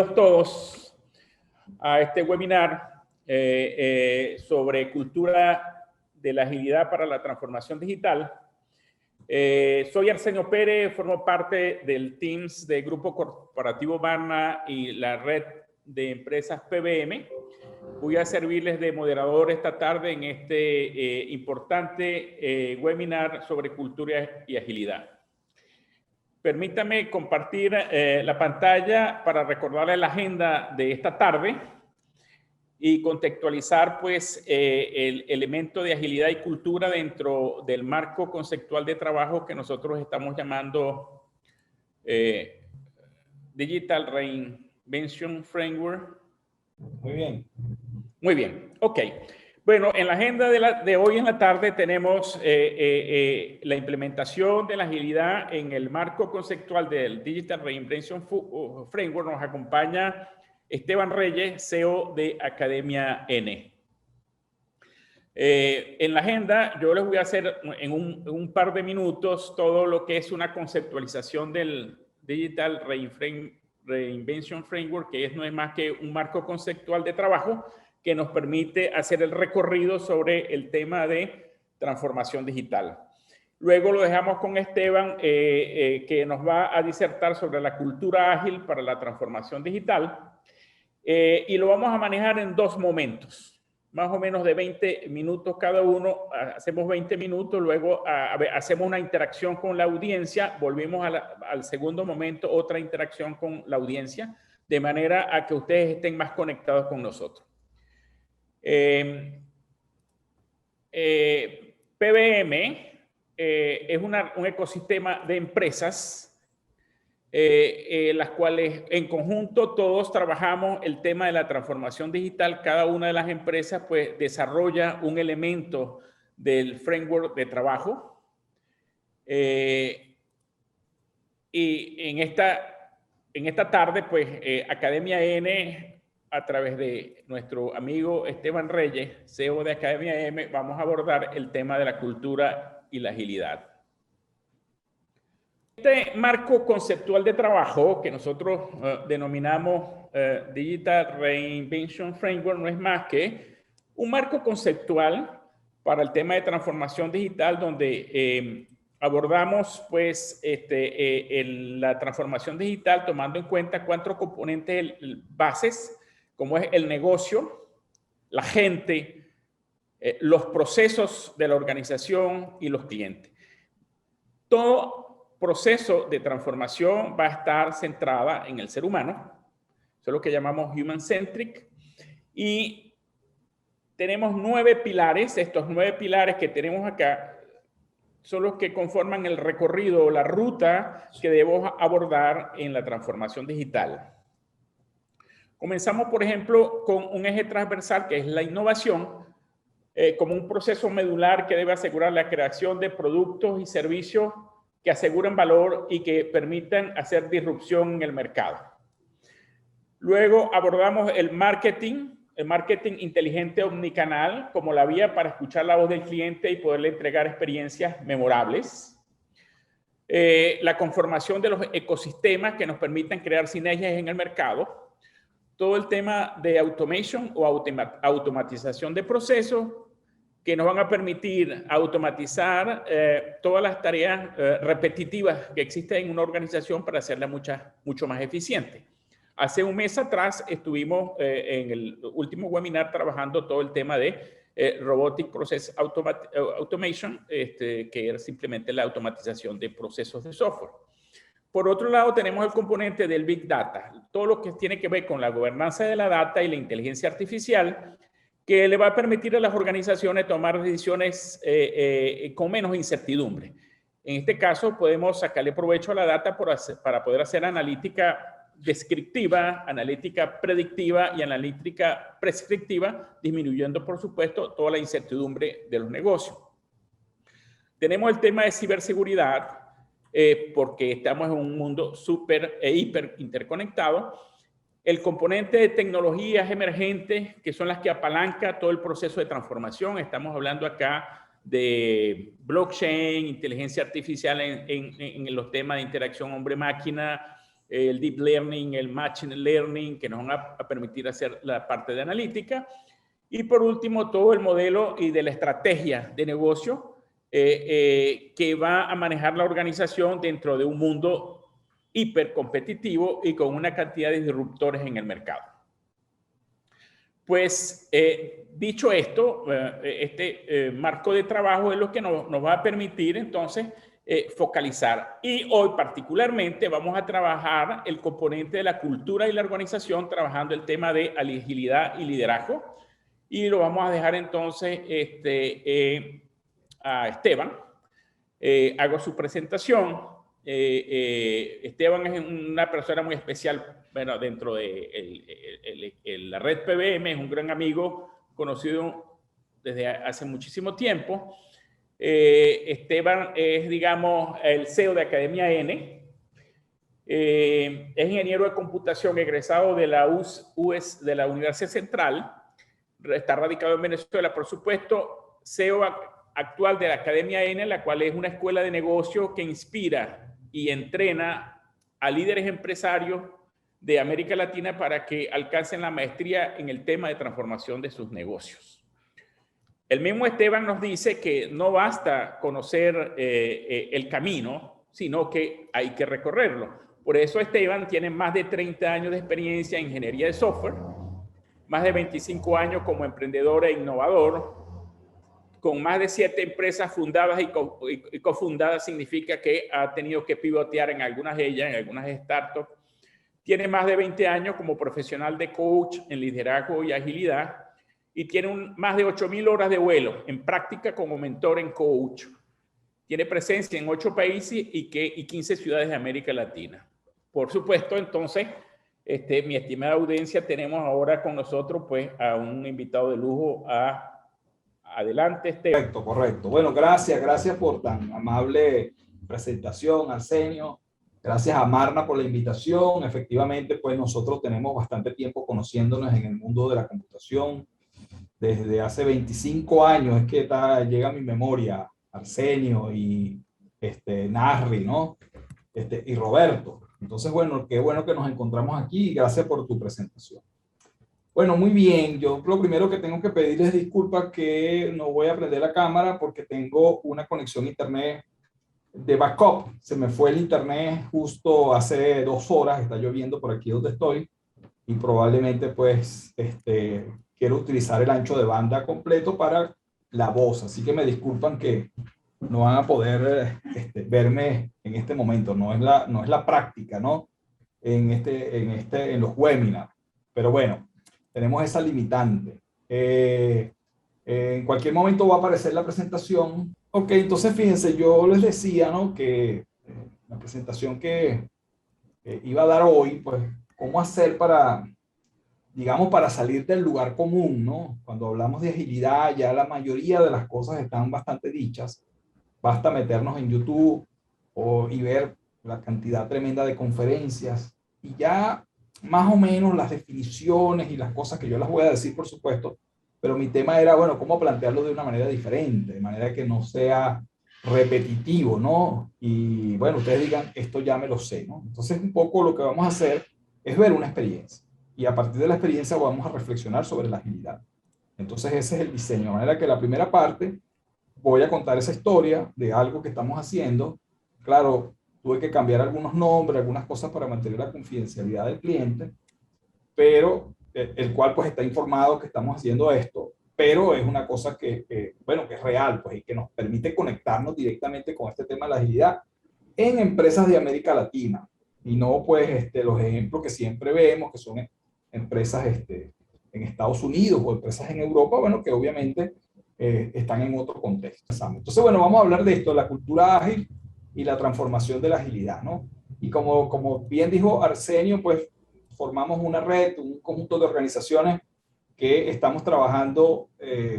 Bienvenidos todos a este webinar sobre cultura de la agilidad para la transformación digital. Soy Arsenio Pérez, formo parte del Teams de Grupo Corporativo Barna y la red de empresas PBM. Voy a servirles de moderador esta tarde en este importante webinar sobre cultura y agilidad. Permítame compartir la pantalla para recordarles la agenda de esta tarde y contextualizar pues el elemento de agilidad y cultura dentro del marco conceptual de trabajo que nosotros estamos llamando Digital Reinvention Framework. Muy bien. Muy bien, ok. Bueno, en la agenda de hoy en la tarde tenemos la implementación de la agilidad en el marco conceptual del Digital Reinvention Framework. Nos acompaña Esteban Reyes, CEO de Academia N. En la agenda yo les voy a hacer en un par de minutos todo lo que es una conceptualización del Digital Reinvention Framework, que no es más que un marco conceptual de trabajo que nos permite hacer el recorrido sobre el tema de transformación digital. Luego lo dejamos con Esteban, que nos va a disertar sobre la cultura ágil para la transformación digital. Y lo vamos a manejar en dos momentos, más o menos de 20 minutos cada uno. Hacemos 20 minutos, luego hacemos una interacción con la audiencia, volvemos al segundo momento, otra interacción con la audiencia, de manera a que ustedes estén más conectados con nosotros. PBM es un ecosistema de empresas las cuales en conjunto todos trabajamos el tema de la transformación digital. Cada una de las empresas pues desarrolla un elemento del framework de trabajo y en esta tarde pues Academia N, a través de nuestro amigo Esteban Reyes, CEO de Academia M, vamos a abordar el tema de la cultura y la agilidad. Este marco conceptual de trabajo que nosotros denominamos Digital Reinvention Framework no es más que un marco conceptual para el tema de transformación digital donde abordamos pues la transformación digital tomando en cuenta cuatro componentes bases, como es el negocio, la gente, los procesos de la organización y los clientes. Todo proceso de transformación va a estar centrada en el ser humano. Eso es lo que llamamos human-centric. Y tenemos 9 pilares. Estos 9 pilares que tenemos acá son los que conforman el recorrido o la ruta que debemos abordar en la transformación digital. Comenzamos, por ejemplo, con un eje transversal que es la innovación, como un proceso medular que debe asegurar la creación de productos y servicios que aseguren valor y que permitan hacer disrupción en el mercado. Luego abordamos el marketing inteligente omnicanal como la vía para escuchar la voz del cliente y poderle entregar experiencias memorables. La conformación de los ecosistemas que nos permitan crear sinergias en el mercado. Todo el tema de automation o automatización de procesos que nos van a permitir automatizar todas las tareas repetitivas que existen en una organización para hacerla mucho más eficiente. Hace un mes atrás estuvimos en el último webinar trabajando todo el tema de Robotic Process Automation, que era simplemente la automatización de procesos de software. Por otro lado, tenemos el componente del Big Data, todo lo que tiene que ver con la gobernanza de la data y la inteligencia artificial, que le va a permitir a las organizaciones tomar decisiones con menos incertidumbre. En este caso, podemos sacarle provecho a la data para poder hacer analítica descriptiva, analítica predictiva y analítica prescriptiva, disminuyendo, por supuesto, toda la incertidumbre de los negocios. Tenemos el tema de ciberseguridad, porque estamos en un mundo súper e hiper interconectado. El componente de tecnologías emergentes, que son las que apalanca todo el proceso de transformación. Estamos hablando acá de blockchain, inteligencia artificial en los temas de interacción hombre-máquina, el deep learning, el machine learning, que nos van a permitir hacer la parte de analítica. Y por último, todo el modelo y de la estrategia de negocio que va a manejar la organización dentro de un mundo hipercompetitivo y con una cantidad de disruptores en el mercado. Pues, dicho esto, este marco de trabajo es lo que nos va a permitir entonces focalizar. Y hoy particularmente vamos a trabajar el componente de la cultura y la organización, trabajando el tema de agilidad y liderazgo. Y lo vamos a dejar entonces a Esteban. Hago su presentación. Esteban es una persona muy especial, bueno, dentro de la red PBM, es un gran amigo conocido desde hace muchísimo tiempo. Esteban es, digamos, el CEO de Academia N. Es ingeniero de computación egresado de la de la Universidad Central. Está radicado en Venezuela, por supuesto. CEO actual de la Academia N, la cual es una escuela de negocio que inspira y entrena a líderes empresarios de América Latina para que alcancen la maestría en el tema de transformación de sus negocios. El mismo Esteban nos dice que no basta conocer el camino, sino que hay que recorrerlo. Por eso Esteban tiene más de 30 años de experiencia en ingeniería de software, más de 25 años como emprendedor e innovador, con más de 7 empresas fundadas y cofundadas. Significa que ha tenido que pivotear en algunas de ellas, en algunas startups. Tiene más de 20 años como profesional de coach en liderazgo y agilidad y tiene más de 8,000 horas de vuelo en práctica como mentor en coach. Tiene presencia en 8 países y 15 ciudades de América Latina. Por supuesto, entonces, mi estimada audiencia, tenemos ahora con nosotros pues a un invitado de lujo. Adelante, Esteban. Correcto. Bueno, gracias por tan amable presentación, Arsenio. Gracias a Marna por la invitación. Efectivamente, pues nosotros tenemos bastante tiempo conociéndonos en el mundo de la computación. Desde hace 25 años es que llega a mi memoria Arsenio y Narri, ¿no? Y Roberto. Entonces, bueno, qué bueno que nos encontramos aquí y gracias por tu presentación. Bueno, muy bien. Yo lo primero que tengo que pedirles disculpas que no voy a prender la cámara porque tengo una conexión a internet de backup. Se me fue el internet justo hace 2 horas. Está lloviendo por aquí donde estoy y probablemente pues quiero utilizar el ancho de banda completo para la voz. Así que me disculpan que no van a poder verme en este momento. No es la práctica, ¿no? En los webinars. Pero bueno, tenemos esa limitante. En cualquier momento va a aparecer la presentación. Ok, entonces fíjense, yo les decía, ¿no? Que la presentación que iba a dar hoy, pues, cómo hacer para, digamos, para salir del lugar común, ¿no? Cuando hablamos de agilidad, ya la mayoría de las cosas están bastante dichas. Basta meternos en YouTube y ver la cantidad tremenda de conferencias y ya más o menos las definiciones y las cosas que yo las voy a decir, por supuesto, pero mi tema era, bueno, cómo plantearlo de una manera diferente, de manera que no sea repetitivo, ¿no? Y bueno, ustedes digan, esto ya me lo sé, ¿no? Entonces, un poco lo que vamos a hacer es ver una experiencia y a partir de la experiencia vamos a reflexionar sobre la agilidad. Entonces, ese es el diseño, de manera que la primera parte voy a contar esa historia de algo que estamos haciendo. Claro, tuve que cambiar algunos nombres, algunas cosas para mantener la confidencialidad del cliente, pero el cual pues está informado que estamos haciendo esto, pero es una cosa bueno, que es real, pues, y que nos permite conectarnos directamente con este tema de la agilidad en empresas de América Latina, y no pues los ejemplos que siempre vemos, que son empresas en Estados Unidos o empresas en Europa, bueno, que obviamente están en otro contexto. Entonces, bueno, vamos a hablar de esto, la cultura ágil y la transformación de la agilidad, ¿no? Y como bien dijo Arsenio, pues formamos una red, un conjunto de organizaciones que estamos trabajando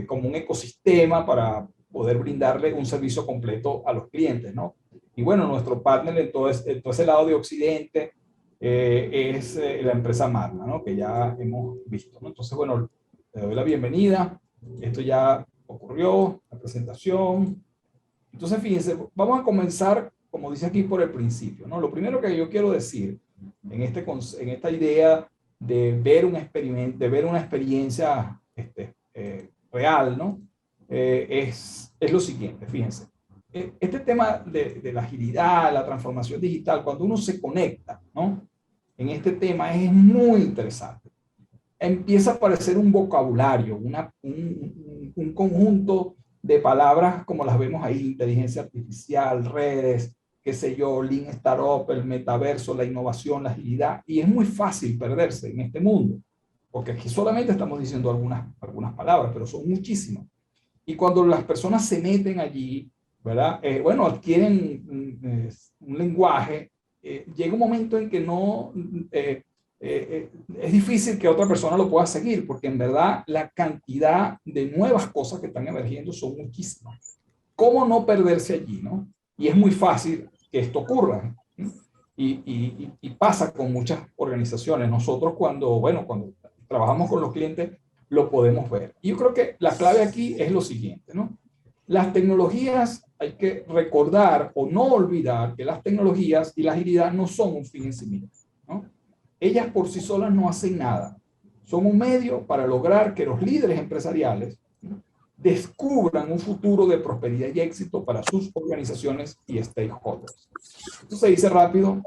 como un ecosistema para poder brindarle un servicio completo a los clientes, ¿no? Y bueno, nuestro partner en todo ese lado de Occidente es la empresa Marna, ¿no? Que ya hemos visto, ¿no? Entonces, bueno, le doy la bienvenida. Esto ya ocurrió, la presentación. Entonces, fíjense, vamos a comenzar, como dice aquí, por el principio, ¿no? Lo primero que yo quiero decir en esta idea de ver un experimento, de ver una experiencia real, ¿no? Es lo siguiente, fíjense. Este tema de la agilidad, la transformación digital, cuando uno se conecta, ¿no? En este tema es muy interesante. Empieza a aparecer un vocabulario, un conjunto de palabras como las vemos ahí: inteligencia artificial, redes, qué sé yo, Lean Startup, el metaverso, la innovación, la agilidad, y es muy fácil perderse en este mundo, porque aquí solamente estamos diciendo algunas palabras, pero son muchísimas. Y cuando las personas se meten allí, ¿verdad? Bueno, adquieren un lenguaje, llega un momento en que no... es difícil que otra persona lo pueda seguir, porque en verdad la cantidad de nuevas cosas que están emergiendo son muchísimas. ¿Cómo no perderse allí, no? Y es muy fácil que esto ocurra. Y pasa con muchas organizaciones. Nosotros cuando trabajamos con los clientes, lo podemos ver. Y yo creo que la clave aquí es lo siguiente, ¿no? Las tecnologías, hay que recordar o no olvidar que las tecnologías y la agilidad no son un fin en sí mismas, ¿no? Ellas por sí solas no hacen nada. Son un medio para lograr que los líderes empresariales, ¿no?, descubran un futuro de prosperidad y éxito para sus organizaciones y stakeholders. Esto se dice rápido,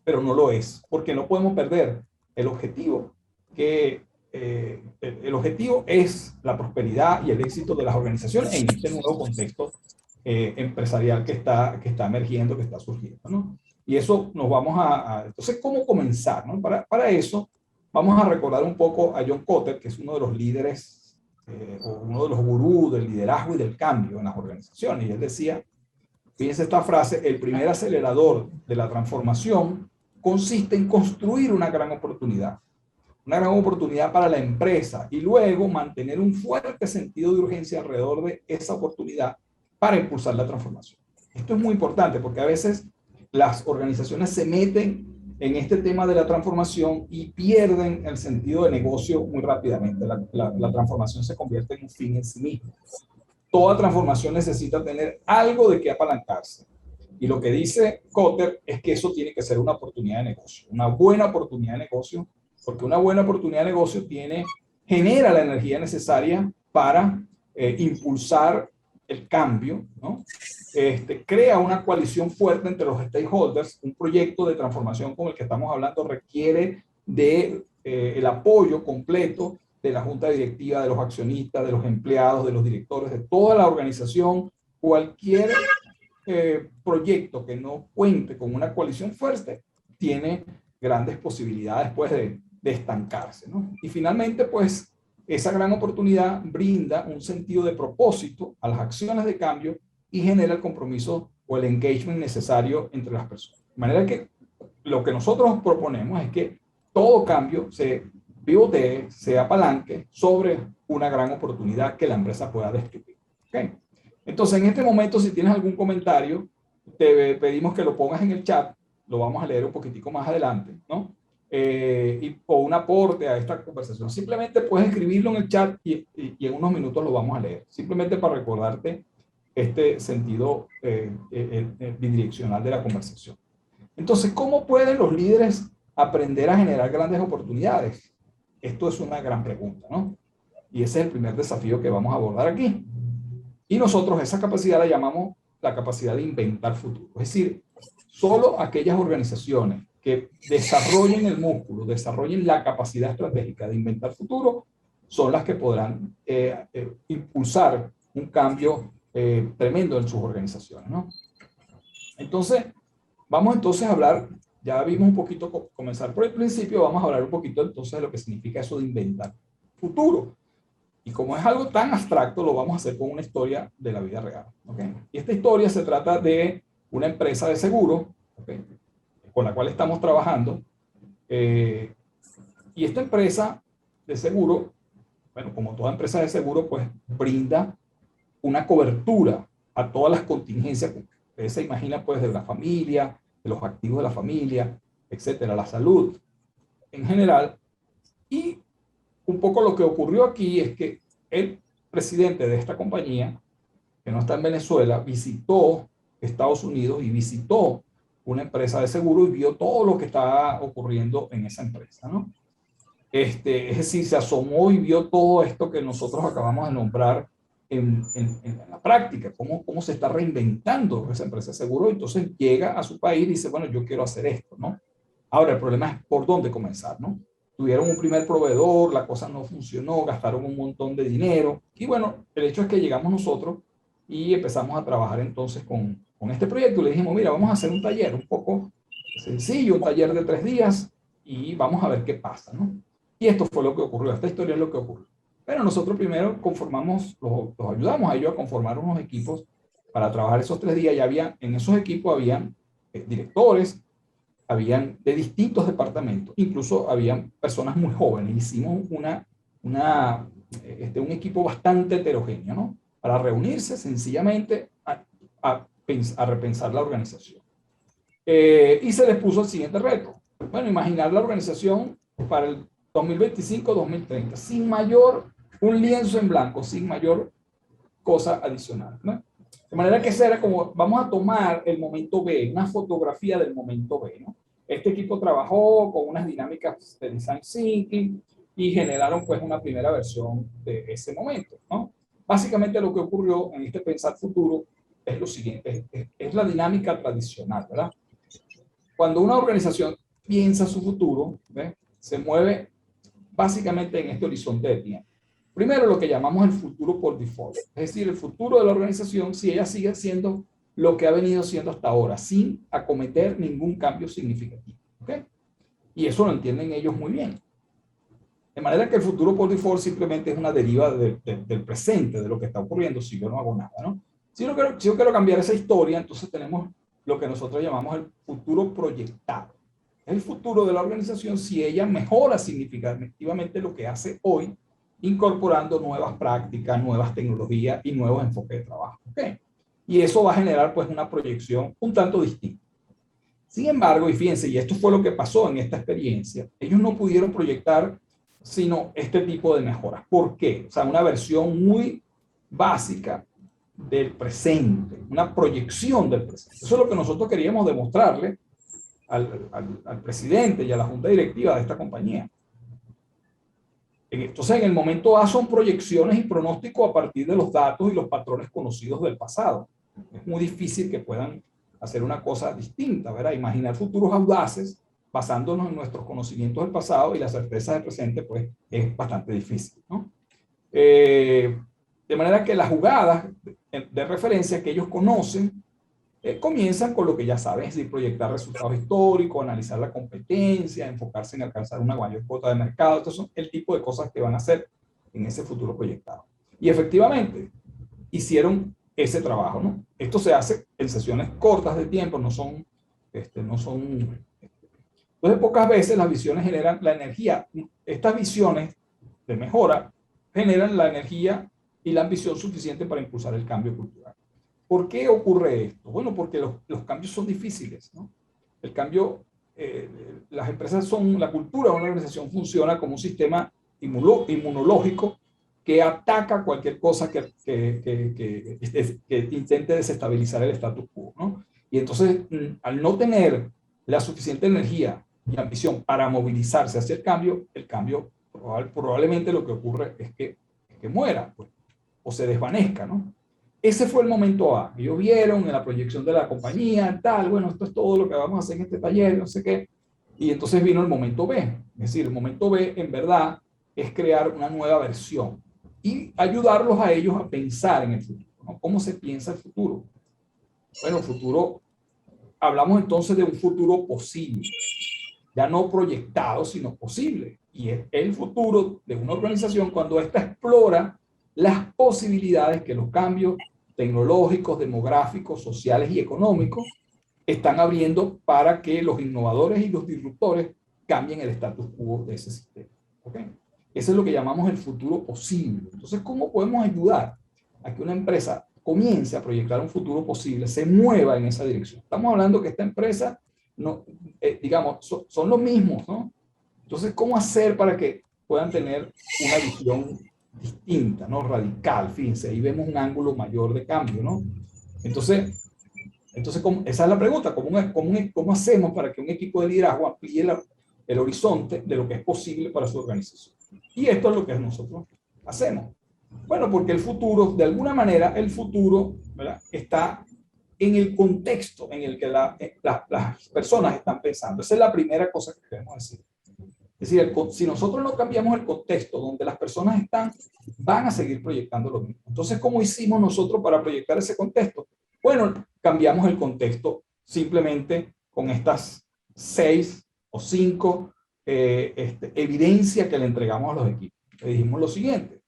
pero no lo es, porque no podemos perder el objetivo, que el objetivo es la prosperidad y el éxito de las organizaciones en este nuevo contexto empresarial que está emergiendo, que está surgiendo, ¿no? Y eso nos vamos entonces, ¿cómo comenzar, no? Para eso, vamos a recordar un poco a John Kotter, que es uno de los líderes, o uno de los gurús del liderazgo y del cambio en las organizaciones. Y él decía, fíjense esta frase: el primer acelerador de la transformación consiste en construir una gran oportunidad para la empresa, y luego mantener un fuerte sentido de urgencia alrededor de esa oportunidad para impulsar la transformación. Esto es muy importante, porque a veces las organizaciones se meten en este tema de la transformación y pierden el sentido de negocio muy rápidamente. La transformación se convierte en un fin en sí mismo. Toda transformación necesita tener algo de qué apalancarse. Y lo que dice Kotter es que eso tiene que ser una oportunidad de negocio, una buena oportunidad de negocio, porque una buena oportunidad de negocio genera la energía necesaria para impulsar el cambio, ¿no? Crea una coalición fuerte entre los stakeholders. Un proyecto de transformación como el que estamos hablando requiere el apoyo completo de la junta directiva, de los accionistas, de los empleados, de los directores, de toda la organización. Cualquier proyecto que no cuente con una coalición fuerte tiene grandes posibilidades, pues, de estancarse, ¿no? Y finalmente, pues, esa gran oportunidad brinda un sentido de propósito a las acciones de cambio y genera el compromiso o el engagement necesario entre las personas. De manera que lo que nosotros proponemos es que todo cambio se pivotee, se apalanque sobre una gran oportunidad que la empresa pueda describir. ¿Okay? Entonces, en este momento, si tienes algún comentario, te pedimos que lo pongas en el chat. Lo vamos a leer un poquitico más adelante, ¿no? O un aporte a esta conversación. Simplemente puedes escribirlo en el chat y en unos minutos lo vamos a leer. Simplemente para recordarte este sentido bidireccional de la conversación. Entonces, ¿cómo pueden los líderes aprender a generar grandes oportunidades? Esto es una gran pregunta, ¿no? Y ese es el primer desafío que vamos a abordar aquí. Y nosotros esa capacidad la llamamos la capacidad de inventar futuro. Es decir, solo aquellas organizaciones que desarrollen el músculo, desarrollen la capacidad estratégica de inventar futuro, son las que podrán impulsar un cambio tremendo en sus organizaciones, ¿no? Entonces, vamos entonces a hablar, ya vimos un poquito, comenzar por el principio, vamos a hablar un poquito entonces de lo que significa eso de inventar futuro. Y como es algo tan abstracto, lo vamos a hacer con una historia de la vida real, ¿okay? Y esta historia se trata de una empresa de seguro, ¿okay?, con la cual estamos trabajando. Y esta empresa de seguro, bueno, como toda empresa de seguro, pues brinda una cobertura a todas las contingencias que ustedes se imaginan, pues, de la familia, de los activos de la familia, etcétera, la salud en general. Y un poco lo que ocurrió aquí es que el presidente de esta compañía, que no está en Venezuela, visitó Estados Unidos y visitó una empresa de seguro y vio todo lo que estaba ocurriendo en esa empresa, ¿no? Es decir, se asomó y vio todo esto que nosotros acabamos de nombrar en la práctica, cómo se está reinventando esa empresa de seguro. Entonces llega a su país y dice, bueno, yo quiero hacer esto, ¿no? Ahora, el problema es por dónde comenzar, ¿no? Tuvieron un primer proveedor, la cosa no funcionó, gastaron un montón de dinero. Y bueno, el hecho es que llegamos nosotros y empezamos a trabajar entonces con este proyecto. Le dijimos, mira, vamos a hacer un taller un poco sencillo, un taller de 3 días y vamos a ver qué pasa, ¿no? Y esto fue lo que ocurrió, esta historia es lo que ocurrió. Pero nosotros primero conformamos, los ayudamos a ellos a conformar unos equipos para trabajar esos 3 días. Ya había, en esos equipos habían directores, habían de distintos departamentos, incluso habían personas muy jóvenes. Hicimos un equipo bastante heterogéneo, ¿no? Para reunirse sencillamente a repensar la organización. Y se les puso el siguiente reto. Bueno, imaginar la organización para el 2025-2030, sin mayor, un lienzo en blanco, sin mayor cosa adicional, ¿no? De manera que ese era como, vamos a tomar el momento B, una fotografía del momento B, ¿no? Este equipo trabajó con unas dinámicas de design thinking y generaron pues una primera versión de ese momento, ¿no? Básicamente lo que ocurrió en este pensar futuro es lo siguiente, es la dinámica tradicional, ¿verdad? Cuando una organización piensa su futuro, ¿ves? Se mueve básicamente en este horizonte de tiempo. Primero, lo que llamamos el futuro por default, es decir, el futuro de la organización si ella sigue siendo lo que ha venido siendo hasta ahora, sin acometer ningún cambio significativo. ¿Okay? Y eso lo entienden ellos muy bien. De manera que el futuro por default simplemente es una deriva del presente, de lo que está ocurriendo si yo no hago nada, ¿no? Si yo quiero cambiar esa historia, entonces tenemos lo que nosotros llamamos el futuro proyectado. El futuro de la organización si ella mejora significativamente lo que hace hoy, incorporando nuevas prácticas, nuevas tecnologías y nuevos enfoques de trabajo. ¿Okay? Y eso va a generar pues una proyección un tanto distinta. Sin embargo, y fíjense, y esto fue lo que pasó en esta experiencia, ellos no pudieron proyectar sino este tipo de mejoras. ¿Por qué? O sea, una versión muy básica del presente, una proyección del presente. Eso es lo que nosotros queríamos demostrarle al presidente y a la junta directiva de esta compañía. Entonces, en el momento A son proyecciones y pronósticos a partir de los datos y los patrones conocidos del pasado. Es muy difícil que puedan hacer una cosa distinta, ¿verdad? Imaginar futuros audaces basándonos en nuestros conocimientos del pasado y la certeza del presente, pues, es bastante difícil, ¿no? De manera que las jugadas de referencia que ellos conocen comienzan con lo que ya saben, es decir, proyectar resultados históricos, analizar la competencia, enfocarse en alcanzar una mayor cuota de mercado. Estos son el tipo de cosas que van a hacer en ese futuro proyectado. Y efectivamente, hicieron ese trabajo, ¿no? Esto se hace en sesiones cortas de tiempo, no son. Entonces, pocas veces las visiones generan la energía. Estas visiones de mejora generan la energía y la ambición suficiente para impulsar el cambio cultural. ¿Por qué ocurre esto? Bueno, porque los cambios son difíciles, ¿no? El cambio, las empresas son, la cultura de una organización funciona como un sistema inmunológico que ataca cualquier cosa que intente desestabilizar el status quo, ¿no? Y entonces, al no tener la suficiente energía y ambición para movilizarse hacia el cambio probablemente lo que ocurre es que muera, pues, o se desvanezca, ¿no? Ese fue el momento A. Ellos vieron en la proyección de la compañía, tal, bueno, esto es todo lo que vamos a hacer en este taller, no sé qué. Y entonces vino el momento B. Es decir, el momento B, en verdad, es crear una nueva versión y ayudarlos a ellos a pensar en el futuro, ¿no? ¿Cómo se piensa el futuro? Bueno, el futuro, hablamos entonces de un futuro posible, ya no proyectado, sino posible. Y es el futuro de una organización cuando ésta explora las posibilidades que los cambios tecnológicos, demográficos, sociales y económicos están abriendo para que los innovadores y los disruptores cambien el status quo de ese sistema. ¿Okay? Eso es lo que llamamos el futuro posible. Entonces, ¿cómo podemos ayudar a que una empresa comience a proyectar un futuro posible, se mueva en esa dirección? Estamos hablando que esta empresa, no, digamos, son los mismos, ¿no? Entonces, ¿cómo hacer para que puedan tener una visión distinta, ¿no? Radical? Fíjense, ahí vemos un ángulo mayor de cambio, ¿no? Entonces, Entonces, esa es la pregunta, ¿cómo hacemos para que un equipo de liderazgo amplíe el horizonte de lo que es posible para su organización? Y esto es lo que nosotros hacemos. Bueno, porque el futuro, de alguna manera, el futuro, ¿verdad?, está en el contexto en el que las personas están pensando. Esa es la primera cosa que queremos decir. Es decir, si nosotros no cambiamos el contexto donde las personas están, van a seguir proyectando lo mismo. Entonces, ¿cómo hicimos nosotros para proyectar ese contexto? Bueno, cambiamos el contexto simplemente con estas 6 o 5 evidencias que le entregamos a los equipos. Le dijimos lo siguiente: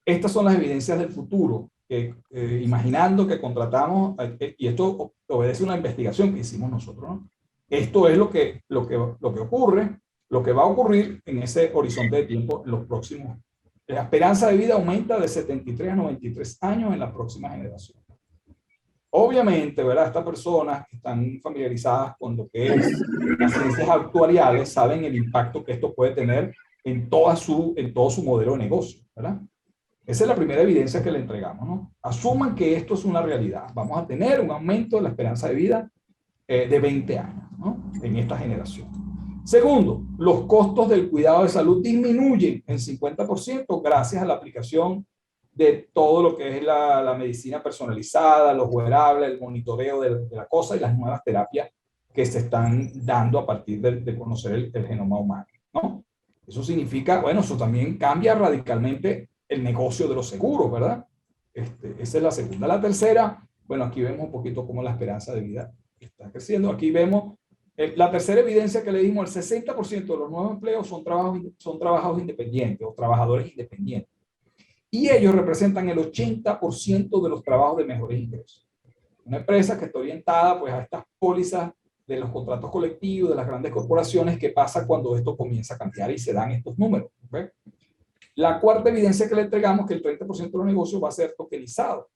estas son las evidencias del futuro, imaginando que contratamos, y esto obedece a una investigación que hicimos nosotros, ¿no? Esto es lo que ocurre, lo que va a ocurrir en ese horizonte de tiempo en los próximos. La esperanza de vida aumenta de 73 a 93 años en la próxima generación. Obviamente, ¿verdad?, estas personas que están familiarizadas con lo que es las ciencias actuariales saben el impacto que esto puede tener en todo su modelo de negocio, ¿verdad? Esa es la primera evidencia que le entregamos, ¿no? Asuman que esto es una realidad. Vamos a tener un aumento de la esperanza de vida de 20 años, ¿no?, en esta generación. Segundo, los costos del cuidado de salud disminuyen en 50% gracias a la aplicación de todo lo que es la medicina personalizada, los wearables, el monitoreo de la cosa y las nuevas terapias que se están dando a partir de conocer el genoma humano, ¿no? Eso significa, bueno, eso también cambia radicalmente el negocio de los seguros, ¿verdad? Esa es la segunda. La tercera, bueno, aquí vemos un poquito cómo la esperanza de vida está creciendo. Aquí vemos la tercera evidencia que le dimos: el 60% de los nuevos empleos son trabajos independientes o trabajadores independientes. Y ellos representan el 80% de los trabajos de mejores ingresos. Una empresa que está orientada pues a estas pólizas de los contratos colectivos, de las grandes corporaciones. ¿Qué pasa cuando esto comienza a cambiar y se dan estos números? ¿Okay? La cuarta evidencia que le entregamos es que el 30% de los negocios va a ser tokenizado.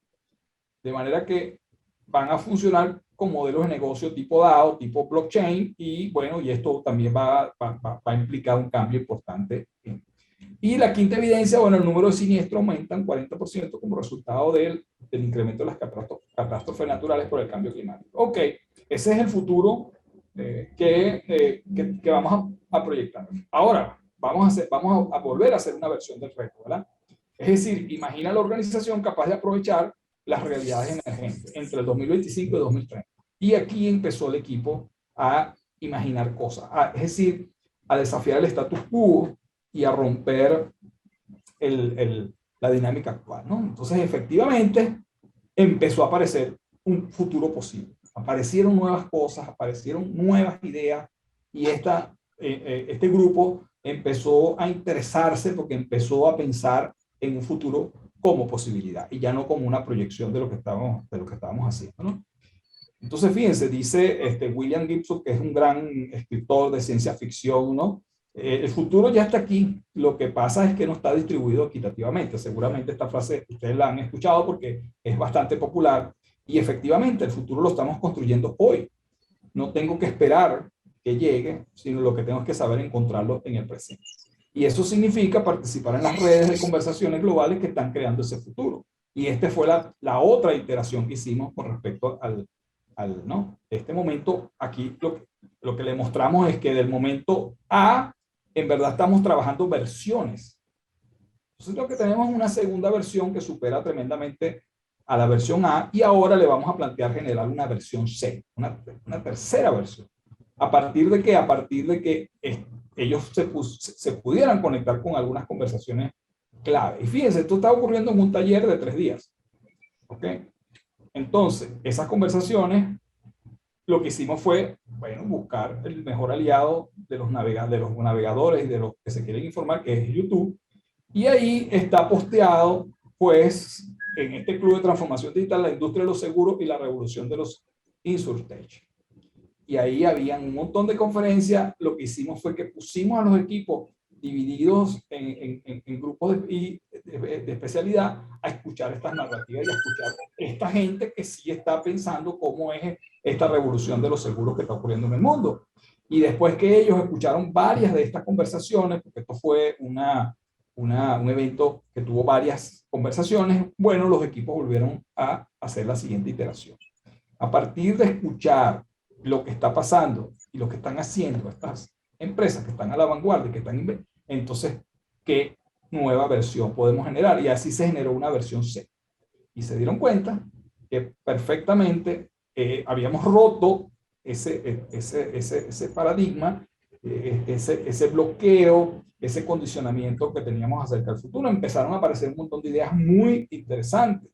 De manera que van a funcionar con modelos de negocio tipo DAO, tipo blockchain, y bueno, y esto también va a implicar un cambio importante. Y la quinta evidencia, bueno, el número de siniestros aumenta un 40% como resultado del incremento de las catástrofes naturales por el cambio climático. Ok, ese es el futuro que vamos a proyectar. Ahora, vamos a volver a hacer una versión del reto, ¿verdad? Es decir, imagina la organización capaz de aprovechar las realidades emergentes entre el 2025 y 2030. Y aquí empezó el equipo a imaginar cosas, es decir, a desafiar el status quo y a romper la dinámica actual, ¿no? Entonces, efectivamente, empezó a aparecer un futuro posible. Aparecieron nuevas cosas, aparecieron nuevas ideas, y este grupo empezó a interesarse porque empezó a pensar en un futuro como posibilidad y ya no como una proyección de lo que estábamos haciendo, ¿no? Entonces, fíjense, dice William Gibson, que es un gran escritor de ciencia ficción, ¿no? El futuro ya está aquí, lo que pasa es que no está distribuido equitativamente. Seguramente esta frase ustedes la han escuchado porque es bastante popular, y efectivamente el futuro lo estamos construyendo hoy. No tengo que esperar que llegue, sino lo que tengo es que saber encontrarlo en el presente. Y eso significa participar en las redes de conversaciones globales que están creando ese futuro. Y esta fue la otra iteración que hicimos con respecto ¿no? Este momento. Aquí lo que le mostramos es que del momento A, en verdad estamos trabajando versiones. Entonces lo que tenemos es una segunda versión que supera tremendamente a la versión A, y ahora le vamos a plantear generar una versión C, una tercera versión. ¿A partir de qué? A partir de que ellos se pudieran conectar con algunas conversaciones clave. Y fíjense, esto está ocurriendo en un taller de 3 días. ¿Ok? Entonces, esas conversaciones, lo que hicimos fue, bueno, buscar el mejor aliado de los navegadores y de los que se quieren informar, que es YouTube. Y ahí está posteado, pues, en este club de transformación digital, la industria de los seguros y la revolución de los insurtech. Y ahí habían un montón de conferencias. Lo que hicimos fue que pusimos a los equipos divididos en grupos de especialidad a escuchar estas narrativas y a escuchar esta gente que sí está pensando cómo es esta revolución de los seguros que está ocurriendo en el mundo. Y después que ellos escucharon varias de estas conversaciones, porque esto fue un evento que tuvo varias conversaciones, bueno, los equipos volvieron a hacer la siguiente iteración. A partir de escuchar lo que está pasando y lo que están haciendo estas empresas que están a la vanguardia, que están, entonces, ¿qué nueva versión podemos generar? Y así se generó una versión C. Y se dieron cuenta que perfectamente habíamos roto ese paradigma, ese bloqueo, ese condicionamiento que teníamos acerca del futuro. Empezaron a aparecer un montón de ideas muy interesantes,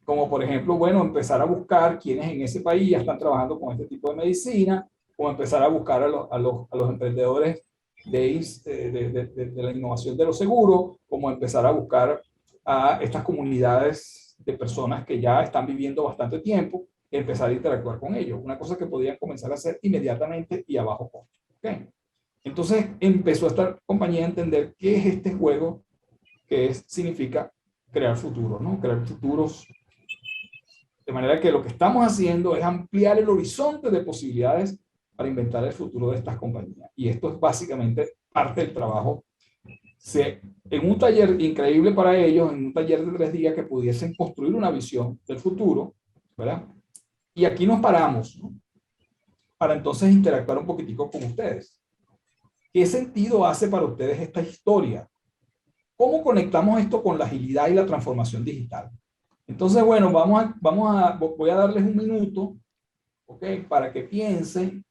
como por ejemplo, bueno, empezar a buscar quienes en ese país ya están trabajando con este tipo de medicina, o empezar a buscar a los emprendedores de la innovación de los seguros, como empezar a buscar a estas comunidades de personas que ya están viviendo bastante tiempo, y empezar a interactuar con ellos. Una cosa que podían comenzar a hacer inmediatamente y a bajo costo. ¿Okay? Entonces empezó esta compañía a entender qué es este juego, significa crear futuros, ¿no? Crear futuros. De manera que lo que estamos haciendo es ampliar el horizonte de posibilidades para inventar el futuro de estas compañías. Y esto es básicamente parte del trabajo. En un taller increíble para ellos, en un taller de 3 días, que pudiesen construir una visión del futuro, ¿verdad? Y aquí nos paramos, ¿no? Para entonces interactuar un poquitico con ustedes. ¿Qué sentido hace para ustedes esta historia? ¿Cómo conectamos esto con la agilidad y la transformación digital? Entonces, bueno, voy a darles un minuto, ¿ok? Para que piensen,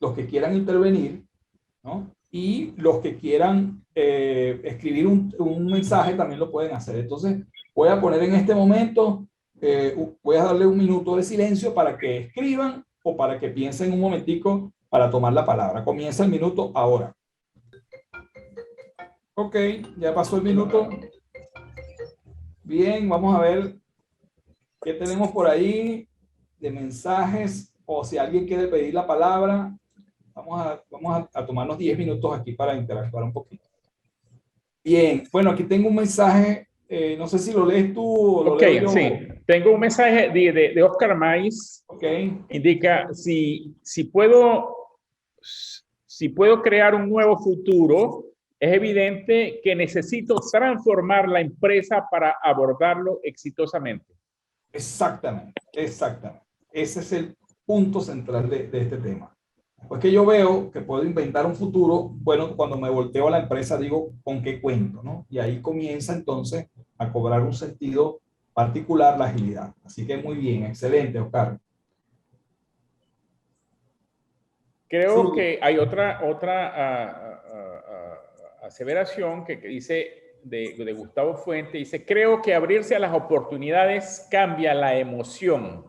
los que quieran intervenir, ¿no? Y los que quieran escribir un mensaje también lo pueden hacer. Entonces, voy a poner en este momento, voy a darle un minuto de silencio para que escriban o para que piensen un momentico para tomar la palabra. Comienza el minuto ahora. Ok, ya pasó el minuto. Bien, vamos a ver qué tenemos por ahí de mensajes, o si alguien quiere pedir la palabra. Vamos a tomarnos 10 minutos aquí para interactuar un poquito. Bien, bueno, aquí tengo un mensaje, no sé si lo lees tú o lo leo yo. Sí, tengo un mensaje de Oscar Maiz. Okay. Indica, si puedo crear un nuevo futuro, es evidente que necesito transformar la empresa para abordarlo exitosamente. Exactamente, exactamente. Ese es el punto central de este tema. Pues que yo veo que puedo inventar un futuro, bueno, cuando me volteo a la empresa digo, ¿con qué cuento? ¿No? Y ahí comienza entonces a cobrar un sentido particular la agilidad. Así que muy bien, excelente, Oscar. Creo que hay otra aseveración que dice de Gustavo Fuente, dice, creo que abrirse a las oportunidades cambia la emoción.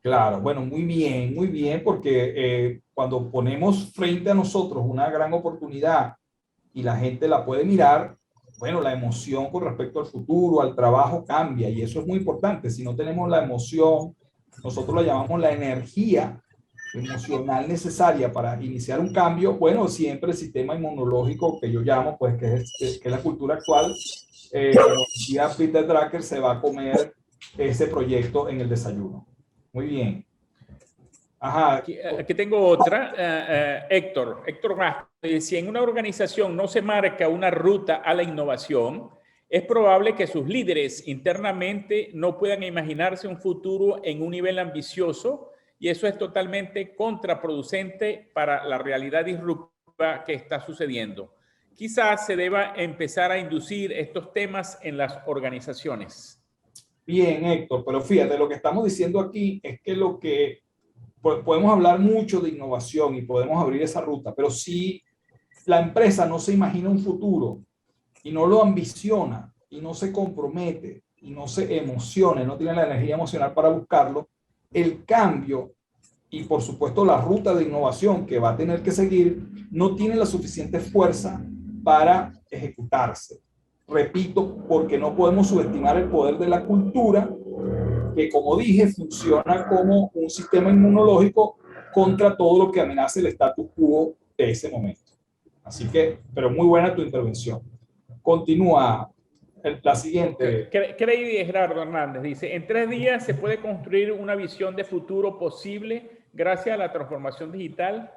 Claro, bueno, muy bien, porque cuando ponemos frente a nosotros una gran oportunidad y la gente la puede mirar, bueno, la emoción con respecto al futuro, al trabajo cambia, y eso es muy importante. Si no tenemos la emoción, nosotros la llamamos la energía emocional necesaria para iniciar un cambio, bueno, siempre el sistema inmunológico que yo llamo, pues que es la cultura actual, como decía Peter Drucker, se va a comer ese proyecto en el desayuno. Muy bien. Ajá. Aquí tengo otra. Héctor Vázquez, si en una organización no se marca una ruta a la innovación, es probable que sus líderes internamente no puedan imaginarse un futuro en un nivel ambicioso, y eso es totalmente contraproducente para la realidad disruptiva que está sucediendo. Quizás se deba empezar a inducir estos temas en las organizaciones. Bien, Héctor, pero fíjate, lo que estamos diciendo aquí es que podemos hablar mucho de innovación y podemos abrir esa ruta, pero si la empresa no se imagina un futuro y no lo ambiciona y no se compromete y no se emociona, no tiene la energía emocional para buscarlo, el cambio y por supuesto la ruta de innovación que va a tener que seguir no tiene la suficiente fuerza para ejecutarse. Repito, porque no podemos subestimar el poder de la cultura, que como dije, funciona como un sistema inmunológico contra todo lo que amenace el status quo de ese momento. Así que, pero muy buena tu intervención. Continúa la siguiente. Crey Gerardo Hernández dice, en 3 días se puede construir una visión de futuro posible gracias a la transformación digital,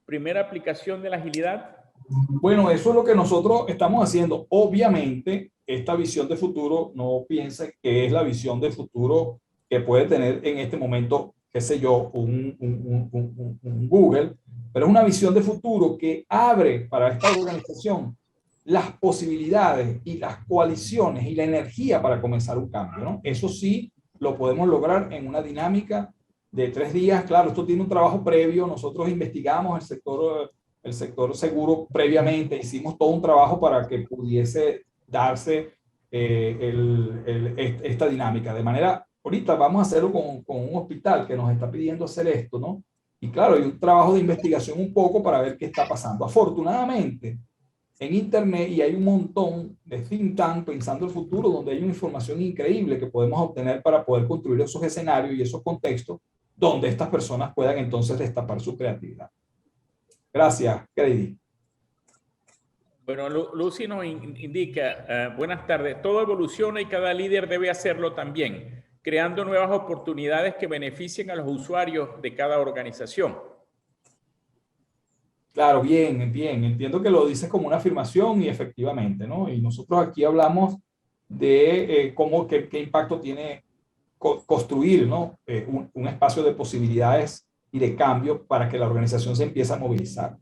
primera aplicación de la agilidad. Bueno, eso es lo que nosotros estamos haciendo. Obviamente, esta visión de futuro, no piensen que es la visión de futuro que puede tener en este momento qué sé yo, un Google, pero es una visión de futuro que abre para esta organización las posibilidades y las coaliciones y la energía para comenzar un cambio, ¿no? Eso sí lo podemos lograr en una dinámica de 3 días. Claro, esto tiene un trabajo previo. Nosotros investigamos el sector seguro previamente, hicimos todo un trabajo para que pudiese darse esta dinámica. De manera, ahorita vamos a hacerlo con un hospital que nos está pidiendo hacer esto, ¿no? Y claro, hay un trabajo de investigación un poco para ver qué está pasando. Afortunadamente, en Internet y hay un montón de think tank pensando el futuro, donde hay una información increíble que podemos obtener para poder construir esos escenarios y esos contextos donde estas personas puedan entonces destapar su creatividad. Gracias, Grady. Bueno, Lucy nos indica, buenas tardes, todo evoluciona y cada líder debe hacerlo también, creando nuevas oportunidades que beneficien a los usuarios de cada organización. Claro, bien, bien. Entiendo que lo dices como una afirmación y efectivamente, ¿no? Y nosotros aquí hablamos de qué impacto tiene construir, ¿no? Un espacio de posibilidades y de cambio para que la organización se empiece a movilizar.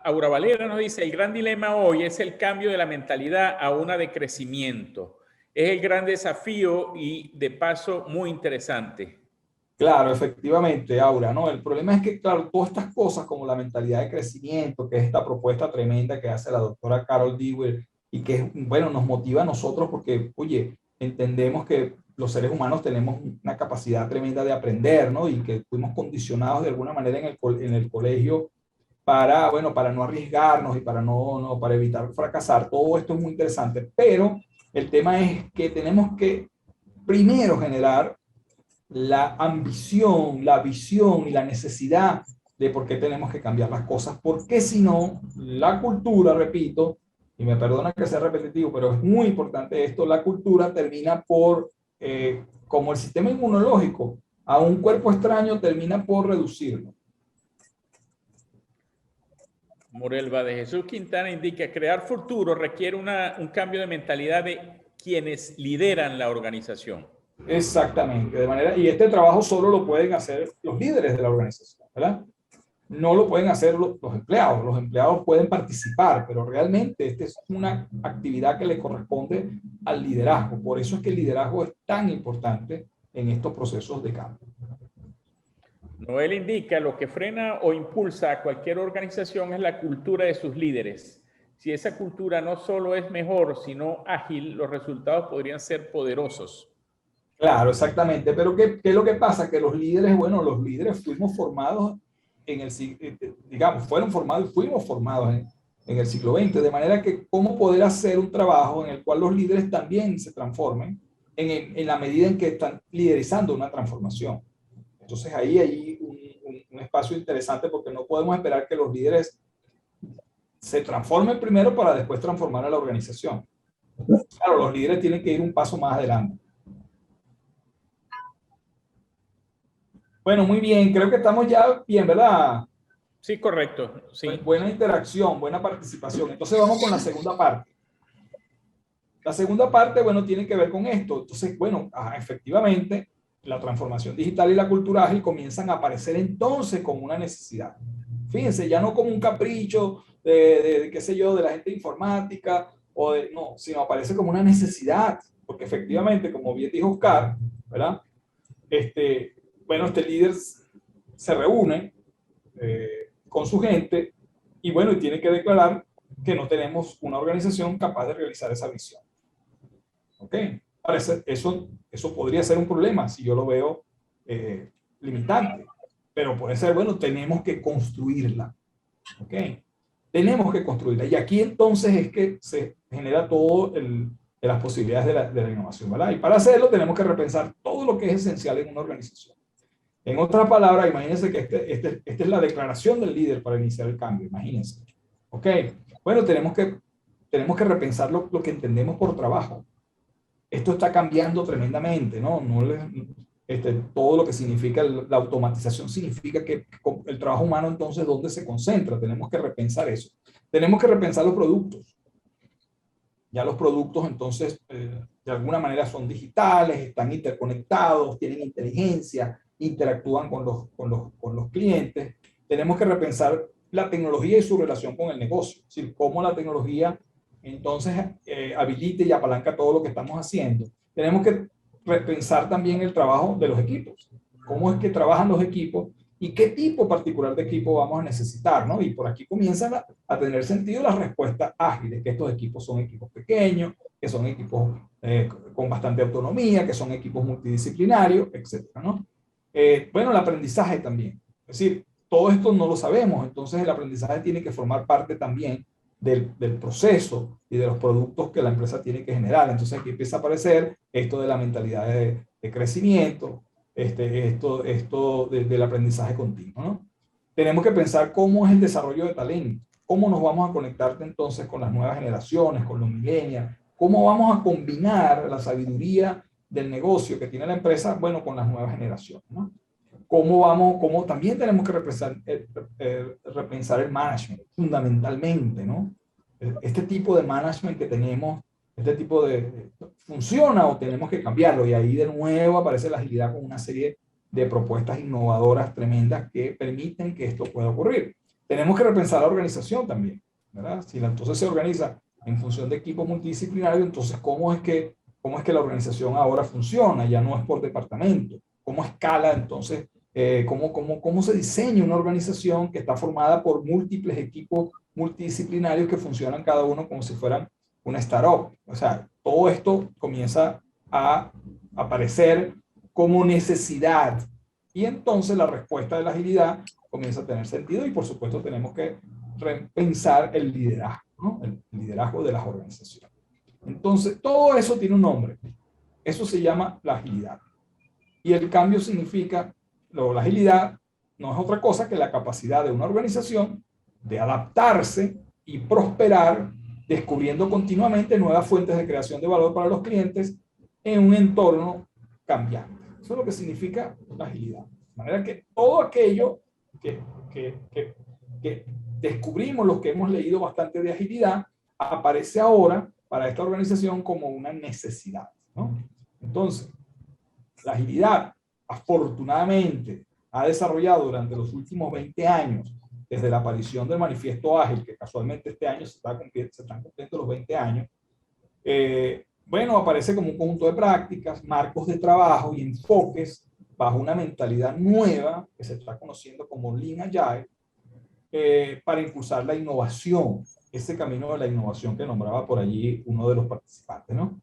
Aura Valera nos dice, el gran dilema hoy es el cambio de la mentalidad a una de crecimiento. Es el gran desafío y de paso muy interesante. Claro, efectivamente, Aura, ¿no? El problema es que, claro, todas estas cosas como la mentalidad de crecimiento, que es esta propuesta tremenda que hace la doctora Carol Dweck y que, bueno, nos motiva a nosotros porque, oye, entendemos que los seres humanos tenemos una capacidad tremenda de aprender, ¿no? Y que fuimos condicionados de alguna manera en el colegio para, bueno, para no arriesgarnos y para evitar fracasar. Todo esto es muy interesante, pero el tema es que tenemos que primero generar la ambición, la visión y la necesidad de por qué tenemos que cambiar las cosas, porque si no, la cultura, repito, y me perdona que sea repetitivo, pero es muy importante esto, la cultura termina por, como el sistema inmunológico, a un cuerpo extraño termina por reducirlo. Morelva de Jesús Quintana indica, crear futuro requiere un cambio de mentalidad de quienes lideran la organización. Exactamente, de manera, y este trabajo solo lo pueden hacer los líderes de la organización, ¿verdad? No lo pueden hacer los empleados pueden participar, pero realmente esta es una actividad que le corresponde al liderazgo, por eso es que el liderazgo es tan importante en estos procesos de cambio. Noel indica, lo que frena o impulsa a cualquier organización es la cultura de sus líderes. Si esa cultura no solo es mejor, sino ágil, los resultados podrían ser poderosos. Claro, exactamente, pero ¿qué es lo que pasa? Que los líderes, bueno, los líderes fuimos formados fueron formados y fuimos formados en el siglo XX, de manera que cómo poder hacer un trabajo en el cual los líderes también se transformen en la medida en que están liderizando una transformación. Entonces ahí hay un espacio interesante porque no podemos esperar que los líderes se transformen primero para después transformar a la organización. Claro, los líderes tienen que ir un paso más adelante. Bueno, muy bien, creo que estamos ya bien, ¿verdad? Sí, correcto. Sí. Buena interacción, buena participación. Entonces vamos con la segunda parte. La segunda parte, bueno, tiene que ver con esto. Entonces, bueno, efectivamente, la transformación digital y la cultura ágil comienzan a aparecer entonces como una necesidad. Fíjense, ya no como un capricho qué sé yo, de la gente informática, no, sino aparece como una necesidad, porque efectivamente, como bien dijo Oscar, ¿verdad? Bueno, este líder se reúne con su gente y bueno, y tiene que declarar que no tenemos una organización capaz de realizar esa visión. ¿Ok? Parece, eso podría ser un problema si yo lo veo limitante, pero puede ser, bueno, tenemos que construirla. ¿Ok? Tenemos que construirla. Y aquí entonces es que se genera todo de las posibilidades de la innovación, ¿verdad? Y para hacerlo tenemos que repensar todo lo que es esencial en una organización. En otras palabras, imagínense que esta es la declaración del líder para iniciar el cambio, imagínense. ¿Ok? Bueno, tenemos que repensar lo que entendemos por trabajo. Esto está cambiando tremendamente, ¿no? Todo lo que significa la automatización significa que el trabajo humano entonces, ¿dónde se concentra? Tenemos que repensar eso. Tenemos que repensar los productos. Ya los productos entonces de alguna manera son digitales, están interconectados, tienen inteligencia, interactúan con los clientes. Tenemos que repensar la tecnología y su relación con el negocio, es decir, cómo la tecnología entonces habilita y apalanca todo lo que estamos haciendo. Tenemos que repensar también el trabajo de los equipos, cómo es que trabajan los equipos y qué tipo particular de equipo vamos a necesitar, ¿no? Y por aquí comienzan a tener sentido las respuestas ágiles, que estos equipos son equipos pequeños, que son equipos con bastante autonomía, que son equipos multidisciplinarios, etcétera, ¿no? Bueno, el aprendizaje también. Es decir, todo esto no lo sabemos, entonces el aprendizaje tiene que formar parte también del proceso y de los productos que la empresa tiene que generar. Entonces aquí empieza a aparecer esto de la mentalidad de crecimiento, esto del aprendizaje continuo, ¿no? Tenemos que pensar cómo es el desarrollo de talento, cómo nos vamos a conectar entonces con las nuevas generaciones, con los millennials, cómo vamos a combinar la sabiduría del negocio que tiene la empresa, bueno, con las nuevas generaciones, ¿no? Cómo también tenemos que repensar el management, fundamentalmente, ¿no? Este tipo de management que tenemos, este tipo funciona o tenemos que cambiarlo, y ahí de nuevo aparece la agilidad con una serie de propuestas innovadoras tremendas que permiten que esto pueda ocurrir. Tenemos que repensar la organización también, ¿verdad? Si entonces se organiza en función de equipos multidisciplinarios, entonces ¿cómo es que la organización ahora funciona? Ya no es por departamento. ¿Cómo escala entonces? ¿Cómo se diseña una organización que está formada por múltiples equipos multidisciplinarios que funcionan cada uno como si fueran una startup? O sea, todo esto comienza a aparecer como necesidad, y entonces la respuesta de la agilidad comienza a tener sentido, y por supuesto tenemos que repensar el liderazgo, ¿no? El liderazgo de las organizaciones. Entonces, todo eso tiene un nombre. Eso se llama la agilidad. Y el cambio significa, la agilidad no es otra cosa que la capacidad de una organización de adaptarse y prosperar, descubriendo continuamente nuevas fuentes de creación de valor para los clientes en un entorno cambiante. Eso es lo que significa la agilidad. De manera que todo aquello que descubrimos, los que hemos leído bastante de agilidad, aparece ahora para esta organización como una necesidad, ¿no? Entonces, la agilidad, afortunadamente, ha desarrollado durante los últimos 20 años, desde la aparición del Manifiesto Ágil, que casualmente este año se están cumpliendo los 20 años, bueno, aparece como un conjunto de prácticas, marcos de trabajo y enfoques bajo una mentalidad nueva que se está conociendo como Lean Agile, para impulsar la innovación, ese camino de la innovación que nombraba por allí uno de los participantes, ¿no?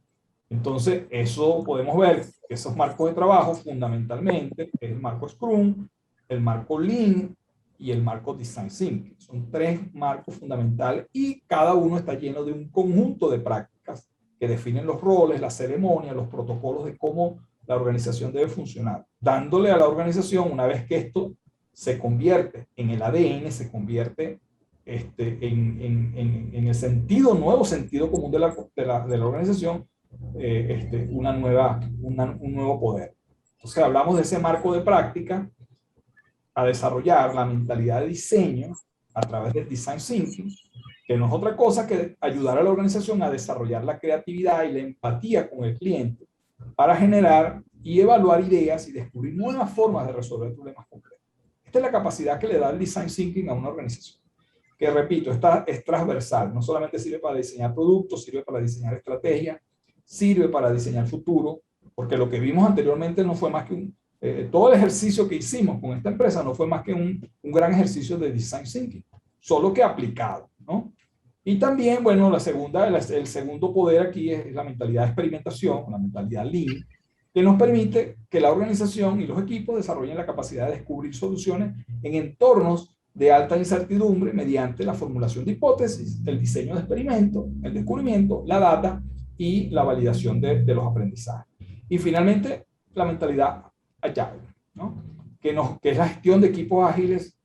Entonces, eso podemos ver, esos marcos de trabajo fundamentalmente es el marco Scrum, el marco Lean y el marco Design Thinking. Son tres marcos fundamentales y cada uno está lleno de un conjunto de prácticas que definen los roles, las ceremonias, los protocolos de cómo la organización debe funcionar, dándole a la organización, una vez que esto se convierte en el ADN, se convierte en el sentido, nuevo sentido común de la organización, un nuevo poder. Entonces hablamos de ese marco de práctica a desarrollar la mentalidad de diseño a través del Design Thinking, que no es otra cosa que ayudar a la organización a desarrollar la creatividad y la empatía con el cliente para generar y evaluar ideas y descubrir nuevas formas de resolver problemas complejos. Esta es la capacidad que le da el Design Thinking a una organización, que repito, esta es transversal, no solamente sirve para diseñar productos, sirve para diseñar estrategias, sirve para diseñar futuro, porque lo que vimos anteriormente no fue más que todo el ejercicio que hicimos con esta empresa no fue más que un gran ejercicio de Design Thinking, solo que aplicado, ¿no? Y también, bueno, el segundo poder aquí es la mentalidad de experimentación, la mentalidad Lean, que nos permite que la organización y los equipos desarrollen la capacidad de descubrir soluciones en entornos de alta incertidumbre mediante la formulación de hipótesis, el diseño de experimentos, el descubrimiento, la data y la validación de los aprendizajes. Y finalmente, la mentalidad Agile, ¿no? que es la gestión de equipos ágiles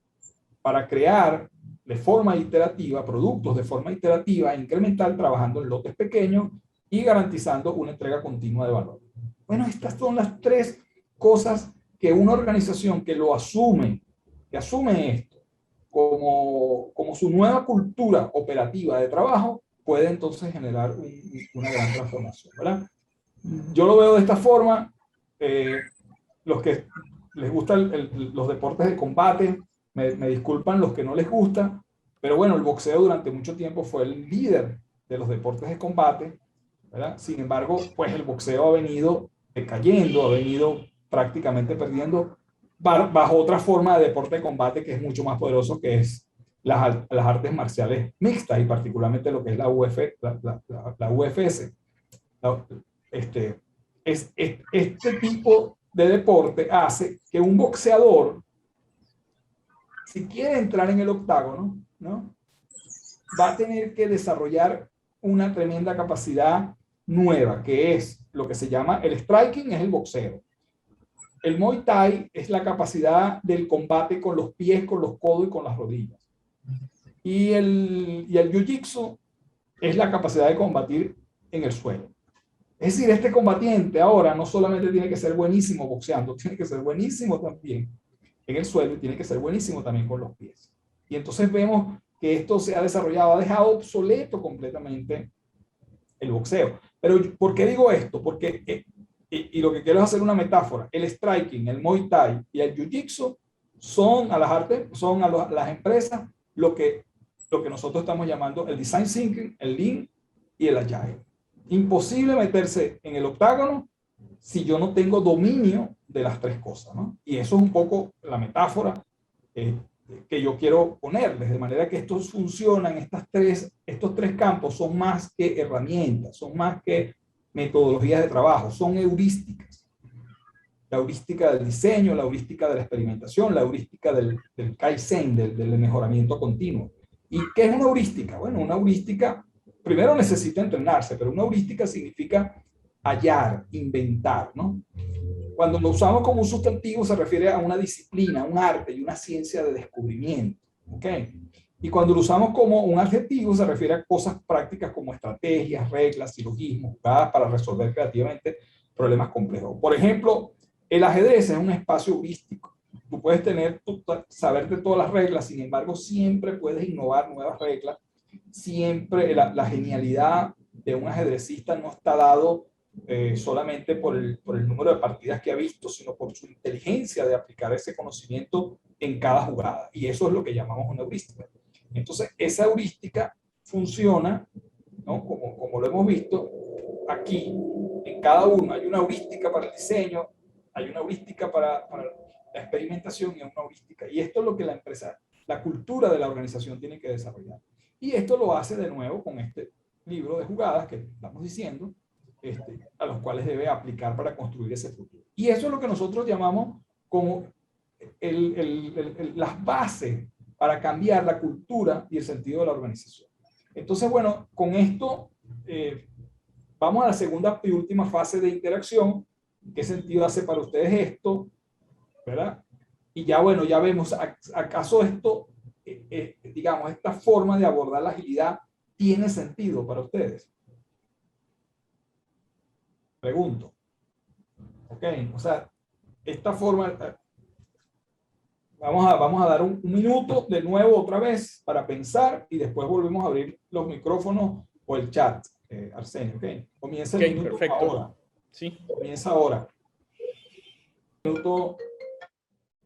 para crear de forma iterativa, productos de forma iterativa e incremental, trabajando en lotes pequeños y garantizando una entrega continua de valor. Bueno, estas son las tres cosas que una organización que asume esto como su nueva cultura operativa de trabajo, puede entonces generar una gran transformación, ¿verdad? Yo lo veo de esta forma. Los que les gustan los deportes de combate, me disculpan los que no les gusta, pero bueno, el boxeo durante mucho tiempo fue el líder de los deportes de combate, ¿verdad? Sin embargo, pues el boxeo ha venido decayendo, ha venido prácticamente perdiendo bajo otra forma de deporte de combate que es mucho más poderoso, que es las artes marciales mixtas y particularmente lo que es la UFC. Este tipo de deporte hace que un boxeador, si quiere entrar en el octágono, ¿no?, va a tener que desarrollar una tremenda capacidad nueva, que es lo que se llama el striking, es el boxeo. El Muay Thai es la capacidad del combate con los pies, con los codos y con las rodillas. Y el Jiu-Jitsu es la capacidad de combatir en el suelo. Es decir, este combatiente ahora no solamente tiene que ser buenísimo boxeando, tiene que ser buenísimo también en el suelo y tiene que ser buenísimo también con los pies. Y entonces vemos que esto se ha desarrollado, ha dejado obsoleto completamente el boxeo. Pero ¿por qué digo esto? Porque, y lo que quiero es hacer una metáfora, el striking, el Muay Thai y el Jiu-Jitsu son a las artes, son a las empresas lo que nosotros estamos llamando el design thinking, el lean y el agile. Imposible meterse en el octágono si yo no tengo dominio de las tres cosas, ¿no? Y eso es un poco la metáfora que yo quiero ponerles, de manera que estos funcionan, estos tres campos son más que herramientas, son más que metodologías de trabajo, son heurísticas. La heurística del diseño, la heurística de la experimentación, la heurística del Kaizen, del mejoramiento continuo. ¿Y qué es una heurística? Bueno, una heurística primero necesita entrenarse, pero una heurística significa hallar, inventar, ¿no? Cuando lo usamos como un sustantivo se refiere a una disciplina, un arte y una ciencia de descubrimiento, ¿ok? Y cuando lo usamos como un adjetivo se refiere a cosas prácticas como estrategias, reglas, silogismos, jugadas para resolver creativamente problemas complejos. Por ejemplo, el ajedrez es un espacio heurístico. Tú puedes saberte todas las reglas, sin embargo, siempre puedes innovar nuevas reglas. Siempre la genialidad de un ajedrecista no está dado solamente por el número de partidas que ha visto, sino por su inteligencia de aplicar ese conocimiento en cada jugada. Y eso es lo que llamamos una heurística. Entonces, esa heurística funciona, ¿no?, como lo hemos visto aquí. En cada uno hay una heurística para el diseño, hay una heurística para la experimentación y una heurística. Y esto es lo que la empresa, la cultura de la organización tiene que desarrollar. Y esto lo hace de nuevo con este libro de jugadas que estamos diciendo, a los cuales debe aplicar para construir ese futuro. Y eso es lo que nosotros llamamos como las bases para cambiar la cultura y el sentido de la organización. Entonces, bueno, con esto vamos a la segunda y última fase de interacción. ¿Qué sentido hace para ustedes esto? ¿Verdad? Y ya, bueno, ya vemos, ¿acaso esto, digamos, esta forma de abordar la agilidad tiene sentido para ustedes? Pregunto. Ok, o sea, esta forma, vamos a dar un minuto de nuevo otra vez para pensar y después volvemos a abrir los micrófonos o el chat, Arsenio, ok. Comienza el minuto ahora. Sí. Comienza ahora. Un minuto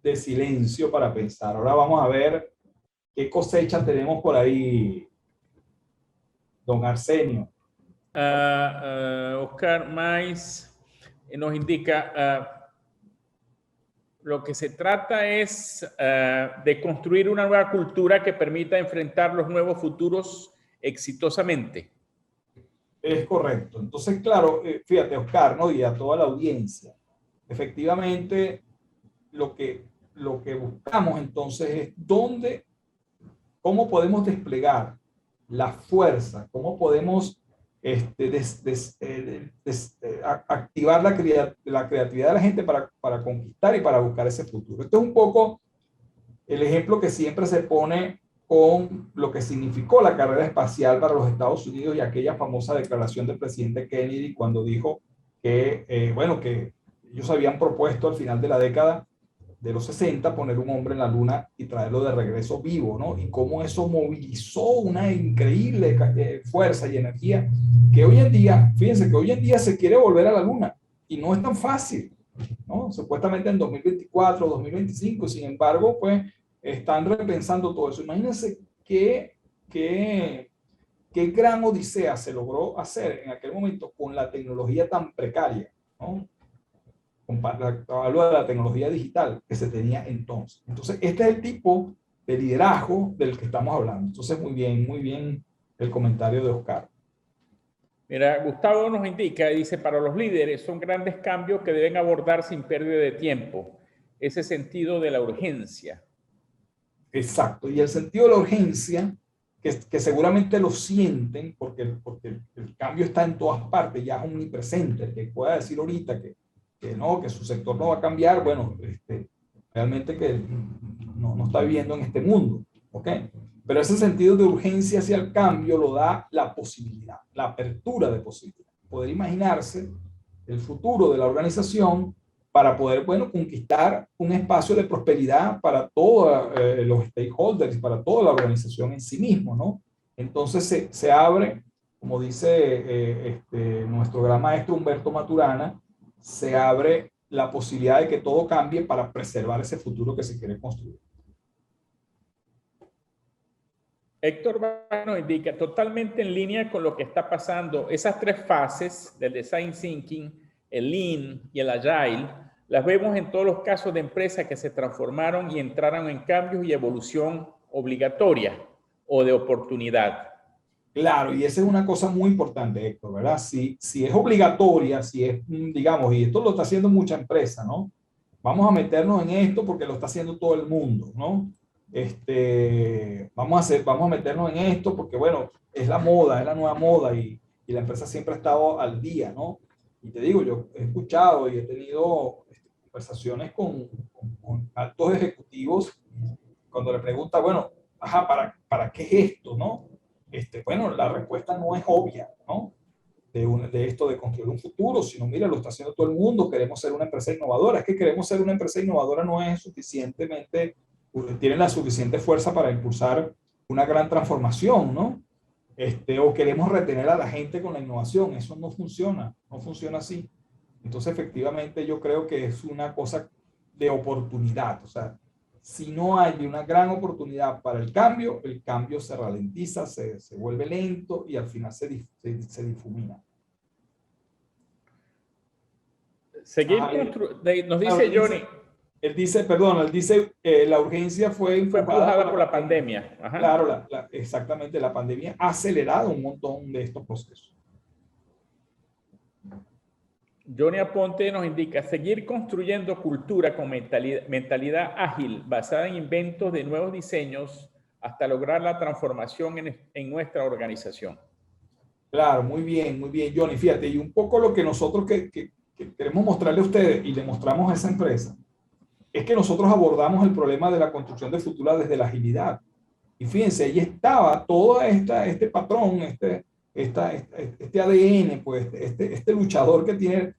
de silencio para pensar. Ahora vamos a ver qué cosecha tenemos por ahí, don Arsenio. Oscar Mais nos indica, lo que se trata es de construir una nueva cultura que permita enfrentar los nuevos futuros exitosamente. Es correcto. Entonces, claro, fíjate, Oscar, ¿no?, y a toda la audiencia, efectivamente, lo que buscamos entonces es cómo podemos desplegar la fuerza, cómo podemos activar la creatividad de la gente para conquistar y para buscar ese futuro. Esto es un poco el ejemplo que siempre se pone con lo que significó la carrera espacial para los Estados Unidos y aquella famosa declaración del presidente Kennedy cuando dijo que, bueno, que ellos habían propuesto al final de la década de los 60, poner un hombre en la luna y traerlo de regreso vivo, ¿no? Y cómo eso movilizó una increíble fuerza y energía que hoy en día, fíjense que hoy en día se quiere volver a la luna y no es tan fácil, ¿no? Supuestamente en 2024, 2025, sin embargo, pues están repensando todo eso. Imagínense qué gran odisea se logró hacer en aquel momento con la tecnología tan precaria, ¿no? Hablo de la tecnología digital que se tenía entonces. Entonces, este es el tipo de liderazgo del que estamos hablando. Entonces, muy bien el comentario de Oscar. Mira, Gustavo nos indica, dice, para los líderes son grandes cambios que deben abordar sin pérdida de tiempo. Ese sentido de la urgencia. Exacto. Y el sentido de la urgencia, que seguramente lo sienten, porque el cambio está en todas partes, ya es omnipresente. El que pueda decir ahorita que no, que su sector no va a cambiar, bueno, realmente que no está viviendo en este mundo, ¿ok? Pero ese sentido de urgencia hacia el cambio lo da la posibilidad, la apertura de posibilidad. Poder imaginarse el futuro de la organización para poder, bueno, conquistar un espacio de prosperidad para todos los stakeholders, para toda la organización en sí mismo, ¿no? Entonces se abre, como dice nuestro gran maestro Humberto Maturana, se abre la posibilidad de que todo cambie para preservar ese futuro que se quiere construir. Héctor nos indica, totalmente en línea con lo que está pasando, esas tres fases del Design Thinking, el Lean y el Agile, las vemos en todos los casos de empresas que se transformaron y entraron en cambios y evolución obligatoria o de oportunidad. Claro, y esa es una cosa muy importante, Héctor, ¿verdad? Si es obligatoria, si es, digamos, y esto lo está haciendo mucha empresa, ¿no? Vamos a meternos en esto porque lo está haciendo todo el mundo, ¿no? Vamos a meternos en esto porque, bueno, es la moda, es la nueva moda y la empresa siempre ha estado al día, ¿no? Y te digo, yo he escuchado y he tenido conversaciones con altos ejecutivos cuando le pregunta, bueno, ajá, ¿para qué es esto, no? Bueno, la respuesta no es obvia, ¿no? De esto de construir un futuro, sino mira, lo está haciendo todo el mundo, queremos ser una empresa innovadora. Es que queremos ser una empresa innovadora no es suficientemente, tiene la suficiente fuerza para impulsar una gran transformación, ¿no? O queremos retener a la gente con la innovación, eso no funciona así. Entonces, efectivamente, yo creo que es una cosa de oportunidad, o sea, si no hay una gran oportunidad para el cambio se ralentiza, se vuelve lento y al final se difumina. Seguir nos dice Johnny. Él dice, la urgencia fue empujada por la pandemia. Ajá. Claro, exactamente, la pandemia ha acelerado un montón de estos procesos. Johnny Aponte nos indica, seguir construyendo cultura con mentalidad ágil, basada en inventos de nuevos diseños, hasta lograr la transformación en nuestra organización. Claro, muy bien, Johnny. Fíjate, y un poco lo que nosotros que queremos mostrarle a ustedes y le mostramos a esa empresa, es que nosotros abordamos el problema de la construcción de futuro desde la agilidad. Y fíjense, ahí estaba todo este patrón, este ADN, pues, este luchador que tiene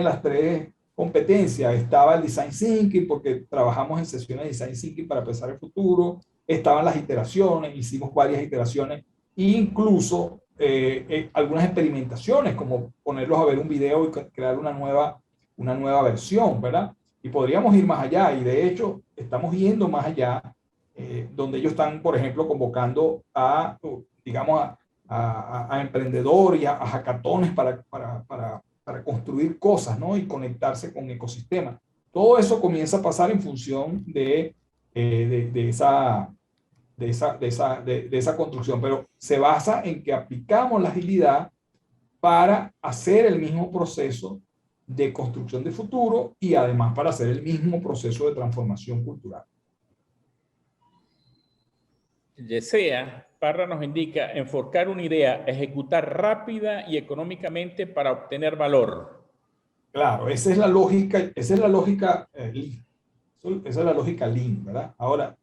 las tres competencias. Estaba el Design Thinking, porque trabajamos en sesiones de Design Thinking para pensar el futuro. Estaban las iteraciones, hicimos varias iteraciones, e incluso algunas experimentaciones, como ponerlos a ver un video y crear una nueva versión, ¿verdad? Y podríamos ir más allá, y de hecho estamos yendo más allá, donde ellos están, por ejemplo, convocando a emprendedores y a hackatones para construir cosas, ¿no? Y conectarse con ecosistemas. Todo eso comienza a pasar en función de esa construcción, pero se basa en que aplicamos la agilidad para hacer el mismo proceso de construcción de futuro y además para hacer el mismo proceso de transformación cultural. Yesenia Parra nos indica, enfocar una idea, ejecutar rápida y económicamente para obtener valor. Claro, esa es la lógica Lean. Esa es la lógica Lean, ¿verdad? Ahora,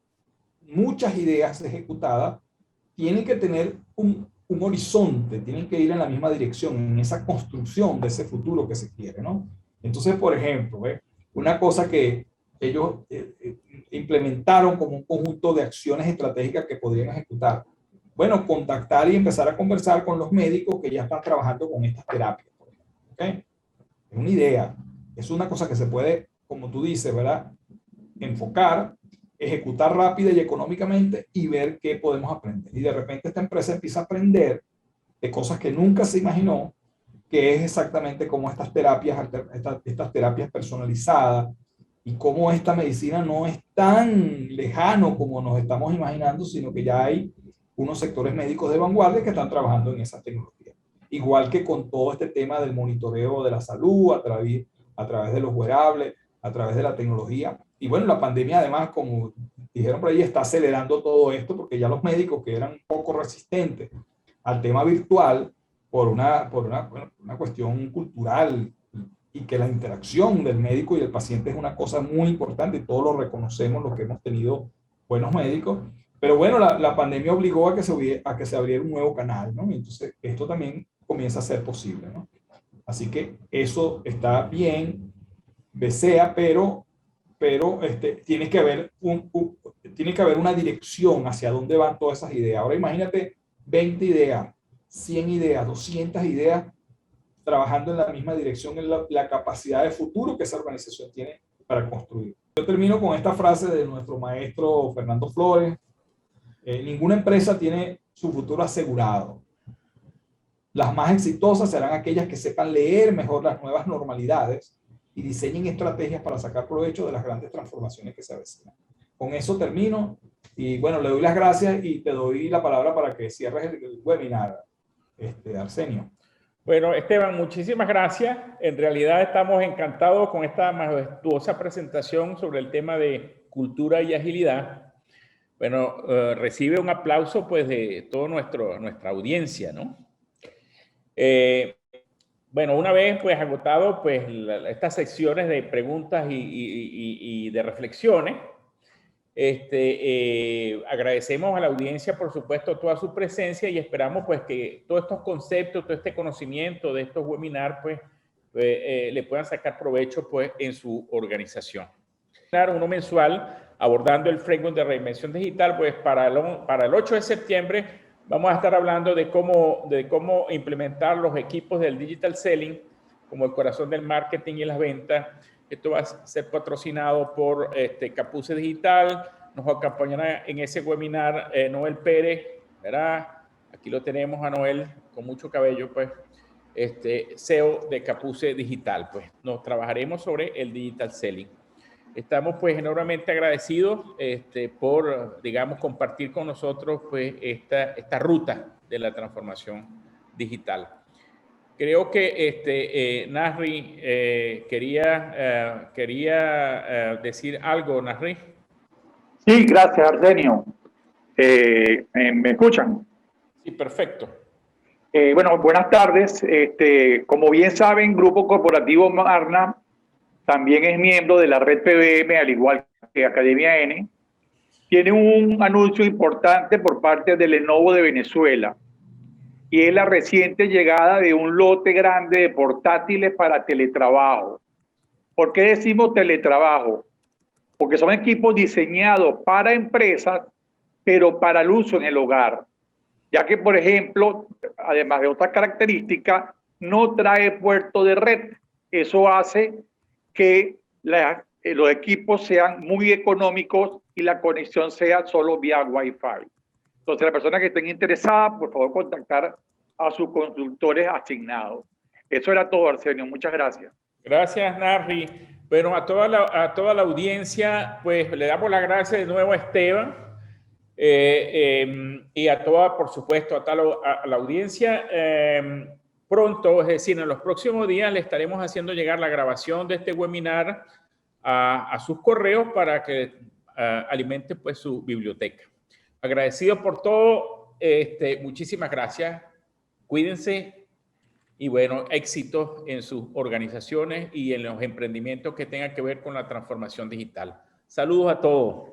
muchas ideas ejecutadas tienen que tener un horizonte, tienen que ir en la misma dirección, en esa construcción de ese futuro que se quiere, ¿no? Entonces, por ejemplo, una cosa que ellos implementaron como un conjunto de acciones estratégicas que podrían ejecutar. Bueno, contactar y empezar a conversar con los médicos que ya están trabajando con estas terapias. ¿Okay? Es una idea, es una cosa que se puede, como tú dices, ¿verdad? Enfocar, ejecutar rápida y económicamente y ver qué podemos aprender. Y de repente esta empresa empieza a aprender de cosas que nunca se imaginó, que es exactamente como estas terapias personalizadas y cómo esta medicina no es tan lejano como nos estamos imaginando, sino que ya hay unos sectores médicos de vanguardia que están trabajando en esas tecnologías. Igual que con todo este tema del monitoreo de la salud a través de los wearables, a través de la tecnología. Y bueno, la pandemia además, como dijeron por ahí, está acelerando todo esto porque ya los médicos que eran un poco resistentes al tema virtual por una cuestión cultural y que la interacción del médico y el paciente es una cosa muy importante y todos lo reconocemos los que hemos tenido buenos médicos. Pero bueno, la pandemia obligó a que se abriera un nuevo canal, ¿no? Y entonces esto también comienza a ser posible, ¿no? Así que eso está bien, desea, pero tiene que haber una dirección hacia dónde van todas esas ideas. Ahora imagínate 20 ideas, 100 ideas, 200 ideas trabajando en la misma dirección, en la capacidad de futuro que esa organización tiene para construir. Yo termino con esta frase de nuestro maestro Fernando Flores: ninguna empresa tiene su futuro asegurado. Las más exitosas serán aquellas que sepan leer mejor las nuevas normalidades y diseñen estrategias para sacar provecho de las grandes transformaciones que se avecinan. Con eso termino y bueno, le doy las gracias y te doy la palabra para que cierres el webinar, Arsenio. Bueno, Esteban, muchísimas gracias. En realidad estamos encantados con esta majestuosa presentación sobre el tema de cultura y agilidad. Bueno, recibe un aplauso pues de toda nuestra audiencia, ¿no? Bueno, una vez pues agotado pues estas secciones de preguntas y de reflexiones, agradecemos a la audiencia, por supuesto, toda su presencia y esperamos pues que todos estos conceptos, todo este conocimiento de estos webinars pues le puedan sacar provecho pues en su organización. Uno mensual abordando el framework de reinvención digital, pues para el 8 de septiembre vamos a estar hablando de cómo implementar los equipos del digital selling como el corazón del marketing y las ventas. Esto va a ser patrocinado por Capuse Digital. Nos acompañará en ese webinar Noel Pérez, ¿verdad? Aquí lo tenemos a Noel con mucho cabello, pues, CEO de Capuse Digital. Pues nos trabajaremos sobre el digital selling. Estamos pues enormemente agradecidos por, digamos, compartir con nosotros pues esta ruta de la transformación digital. Creo que Nasri quería decir algo, Nasri. Sí, gracias, Arsenio. ¿Me escuchan? Sí, perfecto. Bueno, buenas tardes. Como bien saben, Grupo Corporativo Marna también es miembro de la red PBM, al igual que Academia N. Tiene un anuncio importante por parte del Lenovo de Venezuela, y es la reciente llegada de un lote grande de portátiles para teletrabajo. ¿Por qué decimos teletrabajo? Porque son equipos diseñados para empresas, pero para el uso en el hogar. Ya que, por ejemplo, además de otras características, no trae puerto de red. Eso hace que los equipos sean muy económicos y la conexión sea solo vía Wi-Fi. Entonces, las personas que estén interesadas, por favor, contactar a sus consultores asignados. Eso era todo, Arsenio. Muchas gracias. Gracias, Narri. Bueno, a toda la audiencia, pues le damos las gracias de nuevo a Esteban y a toda, por supuesto, a la audiencia. Pronto, es decir, en los próximos días, le estaremos haciendo llegar la grabación de este webinar a sus correos para que alimente pues su biblioteca. Agradecido por todo. Muchísimas gracias. Cuídense. Y bueno, éxitos en sus organizaciones y en los emprendimientos que tengan que ver con la transformación digital. Saludos a todos.